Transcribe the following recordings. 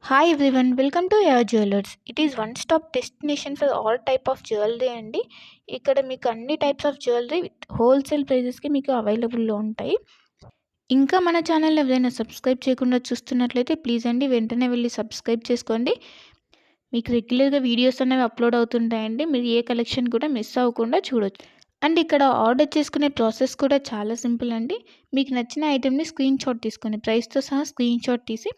Hi everyone, welcome to your jewellers. It is one stop destination for all type of jewellery అండి. ఇక్కడ మీకు అన్ని types of jewellery with wholesale ప్రైజెస్కి మీకు అవైలబుల్లో ఉంటాయి. ఇంకా మన ఛానల్ ఎవరైనా సబ్స్క్రైబ్ చేయకుండా చూస్తున్నట్లయితే ప్లీజ్ అండి వెంటనే వెళ్ళి సబ్స్క్రైబ్ చేసుకోండి. మీకు రెగ్యులర్గా వీడియోస్ అనేవి అప్లోడ్ అవుతుంటాయండి. మీరు ఏ కలెక్షన్ కూడా మిస్ అవ్వకుండా చూడొచ్చు. అండ్ ఇక్కడ ఆర్డర్ చేసుకునే ప్రాసెస్ కూడా చాలా సింపుల్ అండి. మీకు నచ్చిన ఐటెంని స్క్రీన్ షాట్ తీసుకొని ప్రైస్తో సహా స్క్రీన్ షాట్ తీసి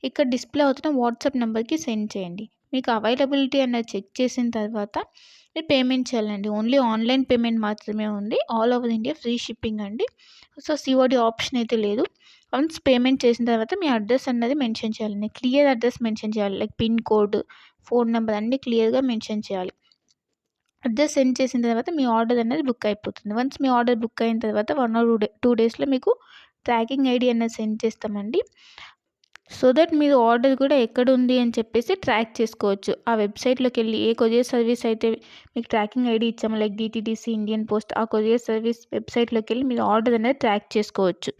ఇక్కడ డిస్ప్లే అవుతున్న వాట్సాప్ నెంబర్కి సెండ్ చేయండి. మీకు అవైలబిలిటీ అన్నది చెక్ చేసిన తర్వాత మీరు పేమెంట్ చేయాలండి. ఓన్లీ ఆన్లైన్ పేమెంట్ మాత్రమే ఉంది. All over India free shipping అండి. సో సిఓడి ఆప్షన్ అయితే లేదు. వన్స్ పేమెంట్ చేసిన తర్వాత మీ అడ్రస్ అన్నది మెన్షన్ చేయాలండి. క్లియర్ అడ్రస్ మెన్షన్ చేయాలి. Like pin code, phone number అన్నీ క్లియర్గా మెన్షన్ చేయాలి. అడ్రస్ సెండ్ చేసిన తర్వాత మీ ఆర్డర్ అనేది బుక్ అయిపోతుంది. వన్స్ మీ ఆర్డర్ బుక్ అయిన తర్వాత 1 ఆర్ 2 డేస్లో మీకు ట్రాకింగ్ ఐడి అనేది సెండ్ చేస్తామండి. సో దట్ మీరు ఆర్డర్ కూడా ఎక్కడ ఉంది అని చెప్పేసి ట్రాక్ చేసుకోవచ్చు. ఆ వెబ్సైట్లోకి వెళ్ళి ఏ కొరియర్ సర్వీస్ అయితే మీకు ట్రాకింగ్ ఐడి ఇచ్చామో లైక్ డిటీడీసీ, ఇండియన్ పోస్ట్, ఆ కొరియర్ సర్వీస్ వెబ్సైట్లోకి వెళ్ళి మీరు ఆర్డర్ అనేది ట్రాక్ చేసుకోవచ్చు.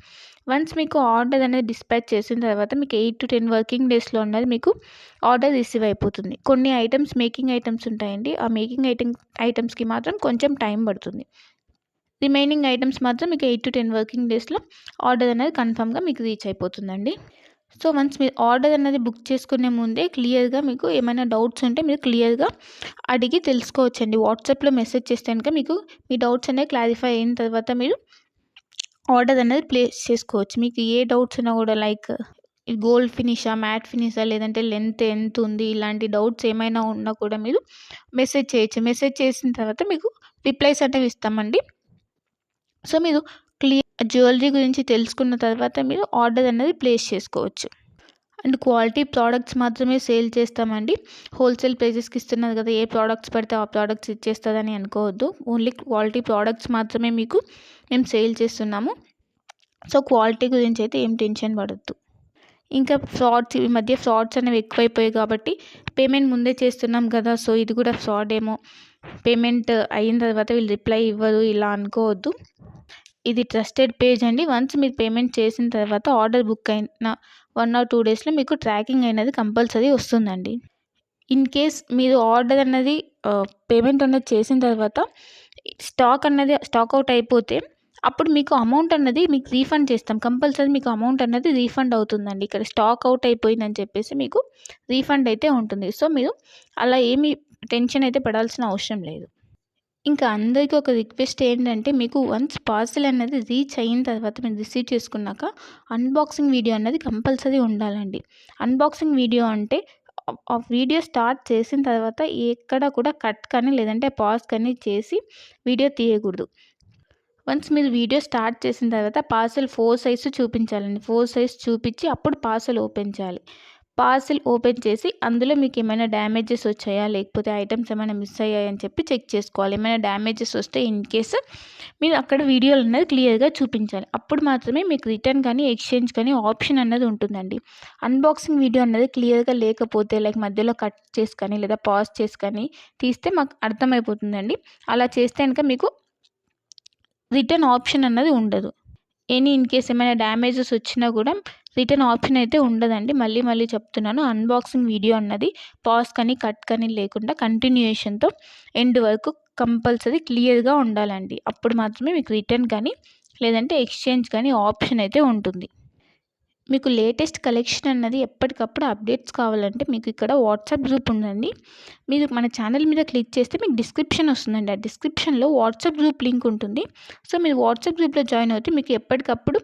వన్స్ మీకు ఆర్డర్ అనేది డిస్పాచ్ చేసిన తర్వాత మీకు 8 to 10 వర్కింగ్ డేస్లో ఉన్నది మీకు ఆర్డర్ రిసీవ్ అయిపోతుంది. కొన్ని ఐటమ్స్ మేకింగ్ ఐటమ్స్ ఉంటాయండి. ఆ మేకింగ్ ఐటమ్స్కి మాత్రం కొంచెం టైం పడుతుంది. రిమైనింగ్ ఐటమ్స్ మాత్రం మీకు 8 to 10 వర్కింగ్ డేస్లో ఆర్డర్ అనేది కన్ఫామ్గా మీకు రీచ్ అయిపోతుందండి. సో వన్స్ మీరు ఆర్డర్ అనేది బుక్ చేసుకునే ముందే క్లియర్గా మీకు ఏమైనా డౌట్స్ ఉంటే మీరు క్లియర్గా అడిగి తెలుసుకోవచ్చండి. వాట్సాప్లో మెసేజ్ చేస్తే కనుక మీకు మీ డౌట్స్ అనేవి క్లారిఫై అయిన తర్వాత మీరు ఆర్డర్ అనేది ప్లేస్ చేసుకోవచ్చు. మీకు ఏ డౌట్స్ ఉన్నా కూడా లైక్ గోల్డ్ ఫినిషా, మ్యాట్ ఫినిషా, లేదంటే లెంత్ ఎంత ఉంది, ఇలాంటి డౌట్స్ ఏమైనా ఉన్నా కూడా మీరు మెసేజ్ చేయొచ్చు. మెసేజ్ చేసిన తర్వాత మీకు రిప్లైస్ అనేవి ఇస్తామండి. సో మీరు జ్యువెలరీ గురించి తెలుసుకున్న తర్వాత మీరు ఆర్డర్ అనేది ప్లేస్ చేసుకోవచ్చు. అండ్ క్వాలిటీ ప్రోడక్ట్స్ మాత్రమే సేల్ చేస్తామండి. హోల్సేల్ ప్రైజెస్కి ఇస్తున్నారు కదా, ఏ ప్రోడక్ట్స్ పడితే ఆ ప్రోడక్ట్స్ ఇచ్చేస్తుందని అనుకోవద్దు. ఓన్లీ క్వాలిటీ ప్రోడక్ట్స్ మాత్రమే మీకు మేము సేల్ చేస్తున్నాము. సో క్వాలిటీ గురించి అయితే ఏం టెన్షన్ పడద్దు. ఇంకా ఈ మధ్య ఫ్రాడ్స్ అనేవి ఎక్కువైపోయాయి కాబట్టి పేమెంట్ ముందే చేస్తున్నాం కదా, సో ఇది కూడా ఫ్రాడ్ ఏమో, పేమెంట్ అయిన తర్వాత వీళ్ళు రిప్లై ఇవ్వరు ఇలా అనుకోవద్దు. ఇది ట్రస్టెడ్ పేజ్ అండి. వన్స్ మీరు పేమెంట్ చేసిన తర్వాత ఆర్డర్ బుక్ అయిన 1 or 2 డేస్లో మీకు ట్రాకింగ్ అనేది కంపల్సరీ వస్తుందండి. ఇన్ కేస్ మీరు ఆర్డర్ అన్నది పేమెంట్ అనేది చేసిన తర్వాత స్టాక్ అవుట్ అయిపోతే అప్పుడు మీకు అమౌంట్ అన్నది మీకు రీఫండ్ చేస్తాం. కంపల్సరీ మీకు అమౌంట్ అన్నది రీఫండ్ అవుతుందండి. ఇక్కడ స్టాక్ అవుట్ అయిపోయిందని చెప్పేసి మీకు రీఫండ్ అయితే ఉంటుంది. సో మీరు అలా ఏమీ టెన్షన్ అయితే పడాల్సిన అవసరం లేదు. ఇంకా అందరికీ ఒక రిక్వెస్ట్ ఏంటంటే, మీకు వన్స్ పార్సెల్ అనేది రీచ్ అయిన తర్వాత మీరు రిసీవ్ చేసుకున్నాక అన్బాక్సింగ్ వీడియో అన్నది కంపల్సరీ ఉండాలండి. అన్బాక్సింగ్ వీడియో అంటే ఆ వీడియో స్టార్ట్ చేసిన తర్వాత ఎక్కడ కూడా కట్ కానీ లేదంటే పాజ్ కానీ చేసి వీడియో తీయకూడదు. వన్స్ మీరు వీడియో స్టార్ట్ చేసిన తర్వాత పార్సెల్ 4 సైజ్ చూపించాలండి. 4 సైజ్ చూపించి అప్పుడు పార్సెల్ ఓపెన్ చేయాలి. పార్సెల్ ఓపెన్ చేసి అందులో మీకు ఏమైనా డ్యామేజెస్ వచ్చాయా, లేకపోతే ఐటమ్స్ ఏమైనా మిస్ అయ్యాయని చెప్పి చెక్ చేసుకోవాలి. ఏమైనా డ్యామేజెస్ వస్తే ఇన్ కేస్ మీరు అక్కడ వీడియోలు అనేది క్లియర్గా చూపించాలి. అప్పుడు మాత్రమే మీకు రిటర్న్ కానీ ఎక్స్చేంజ్ కానీ ఆప్షన్ అన్నది ఉంటుందండి. అన్బాక్సింగ్ వీడియో అన్నది క్లియర్గా లేకపోతే లైక్ మధ్యలో కట్ చేసి కానీ లేదా పాజ్ చేసి కానీ తీస్తే మాకు అర్థమైపోతుందండి. అలా చేస్తే కనుక మీకు రిటర్న్ ఆప్షన్ అన్నది ఉండదు. ఇన్ కేస్ ఏమైనా డ్యామేజెస్ వచ్చినా కూడా రిటర్న్ ఆప్షన్ అయితే ఉండదండి. మళ్ళీ చెప్తున్నాను, అన్బాక్సింగ్ వీడియో అన్నది పాజ్ కానీ కట్ కానీ లేకుండా కంటిన్యూయేషన్తో ఎండ్ వరకు కంపల్సరీ క్లియర్గా ఉండాలండి. అప్పుడు మాత్రమే మీకు రిటర్న్ కానీ లేదంటే ఎక్స్చేంజ్ కానీ ఆప్షన్ అయితే ఉంటుంది. మీకు లేటెస్ట్ కలెక్షన్ అన్నది ఎప్పటికప్పుడు అప్డేట్స్ కావాలంటే మీకు ఇక్కడ వాట్సాప్ గ్రూప్ ఉందండి. మీరు మన ఛానల్ మీద క్లిక్ చేస్తే మీకు డిస్క్రిప్షన్ వస్తుందండి. ఆ డిస్క్రిప్షన్లో వాట్సాప్ గ్రూప్ లింక్ ఉంటుంది. సో మీరు వాట్సాప్ గ్రూప్లో జాయిన్ అవుతే మీకు ఎప్పటికప్పుడు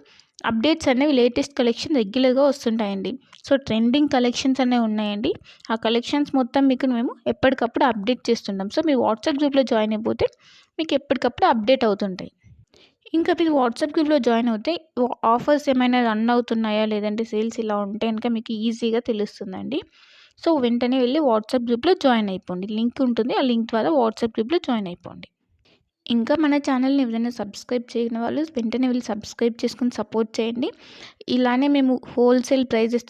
అప్డేట్స్ అనేవి లేటెస్ట్ కలెక్షన్ రెగ్యులర్గా వస్తుంటాయండి. సో ట్రెండింగ్ కలెక్షన్స్ అనేవి ఉన్నాయండి. ఆ కలెక్షన్స్ మొత్తం మీకు మేము ఎప్పటికప్పుడు అప్డేట్ చేస్తుంటాం. సో మీరు వాట్సాప్ గ్రూప్లో జాయిన్ అయిపోతే మీకు ఎప్పటికప్పుడు అప్డేట్ అవుతుంటాయి. ఇంకా మీరు వాట్సాప్ గ్రూప్లో జాయిన్ అవుతే ఆఫర్స్ ఏమైనా రన్ అవుతున్నాయా, లేదంటే సేల్స్ ఇలా ఉంటే కనుక మీకు ఈజీగా తెలుస్తుందండి. సో వెంటనే వెళ్ళి వాట్సాప్ గ్రూప్లో జాయిన్ అయిపోండి. లింక్ ఉంటుంది, ఆ లింక్ ద్వారా వాట్సాప్ గ్రూప్లో జాయిన్ అయిపోండి. ఇంకా మన ఛానల్ని ఎవరైనా సబ్స్క్రైబ్ చేయని వాళ్ళు వెంటనే వెళ్ళి సబ్స్క్రైబ్ చేసుకుని సపోర్ట్ చేయండి. ఇలానే మేము హోల్సేల్ ప్రైజెస్